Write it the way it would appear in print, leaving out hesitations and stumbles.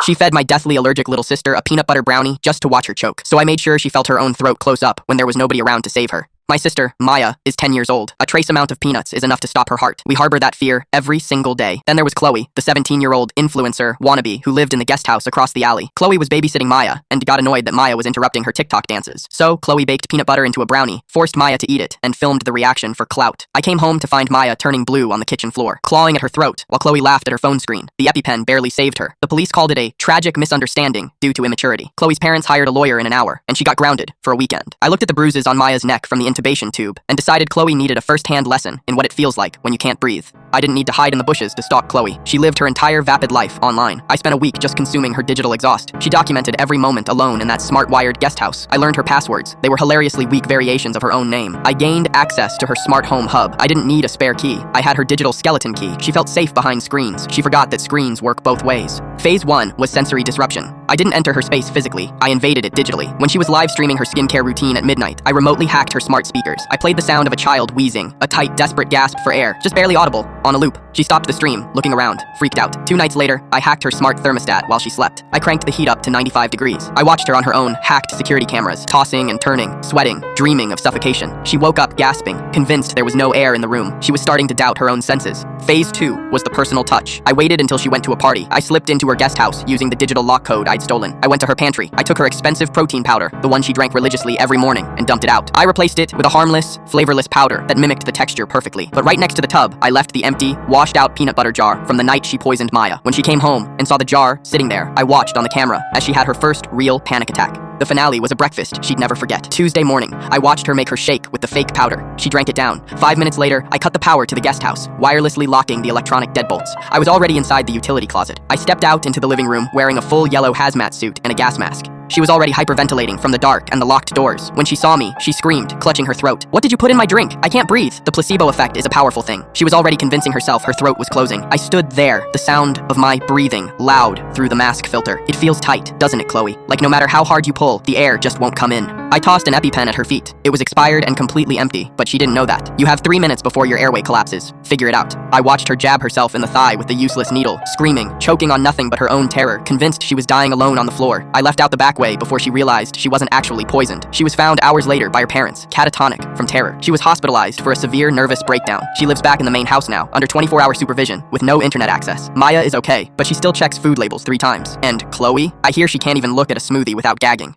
She fed my deathly allergic little sister a peanut butter brownie just to watch her choke, so I made sure she felt her own throat close up when there was nobody around to save her. My sister, Maya, is 10 years old. A trace amount of peanuts is enough to stop her heart. We harbor that fear every single day. Then there was Chloe, the 17-year-old influencer wannabe who lived in the guest house across the alley. Chloe was babysitting Maya and got annoyed that Maya was interrupting her TikTok dances. So Chloe baked peanut butter into a brownie, forced Maya to eat it, and filmed the reaction for clout. I came home to find Maya turning blue on the kitchen floor, clawing at her throat, while Chloe laughed at her phone screen. The EpiPen barely saved her. The police called it a tragic misunderstanding due to immaturity. Chloe's parents hired a lawyer in an hour, and she got grounded for a weekend. I looked at the bruises on Maya's neck from the intubation tube, and decided Chloe needed a first-hand lesson in what it feels like when you can't breathe. I didn't need to hide in the bushes to stalk Chloe. She lived her entire vapid life online. I spent a week just consuming her digital exhaust. She documented every moment alone in that smart-wired guest house. I learned her passwords. They were hilariously weak variations of her own name. I gained access to her smart home hub. I didn't need a spare key. I had her digital skeleton key. She felt safe behind screens. She forgot that screens work both ways. Phase 1 was sensory disruption. I didn't enter her space physically. I invaded it digitally. When she was live streaming her skincare routine at midnight, I remotely hacked her smart speakers. I played the sound of a child wheezing, a tight, desperate gasp for air, just barely audible, on a loop. She stopped the stream, looking around, freaked out. 2 nights later, I hacked her smart thermostat while she slept. I cranked the heat up to 95 degrees. I watched her on her own hacked security cameras, tossing and turning, sweating, dreaming of suffocation. She woke up gasping, convinced there was no air in the room. She was starting to doubt her own senses. Phase 2 was the personal touch. I waited until she went to a party. I slipped into her guest house using the digital lock code I'd stolen. I went to her pantry. I took her expensive protein powder, the one she drank religiously every morning, and dumped it out. I replaced it with a harmless, flavorless powder that mimicked the texture perfectly. But right next to the tub, I left the empty, washed-out peanut butter jar from the night she poisoned Maya. When she came home and saw the jar sitting there, I watched on the camera as she had her first real panic attack. The finale was a breakfast she'd never forget. Tuesday morning, I watched her make her shake with the fake powder. She drank it down. 5 minutes later, I cut the power to the guest house, wirelessly locking the electronic deadbolts. I was already inside the utility closet. I stepped out into the living room wearing a full yellow hazmat suit and a gas mask. She was already hyperventilating from the dark and the locked doors. When she saw me, she screamed, clutching her throat. "What did you put in my drink? I can't breathe." The placebo effect is a powerful thing. She was already convincing herself her throat was closing. I stood there, the sound of my breathing, loud through the mask filter. It feels tight, doesn't it, Chloe? Like no matter how hard you pull, the air just won't come in. I tossed an EpiPen at her feet. It was expired and completely empty, but she didn't know that. You have 3 minutes before your airway collapses. Figure it out. I watched her jab herself in the thigh with the useless needle, screaming, choking on nothing but her own terror, convinced she was dying alone on the floor. I left out the back way before she realized she wasn't actually poisoned. She was found hours later by her parents, catatonic from terror. She was hospitalized for a severe nervous breakdown. She lives back in the main house now, under 24-hour supervision, with no internet access. Maya is okay, but she still checks food labels 3 times. And Chloe? I hear she can't even look at a smoothie without gagging.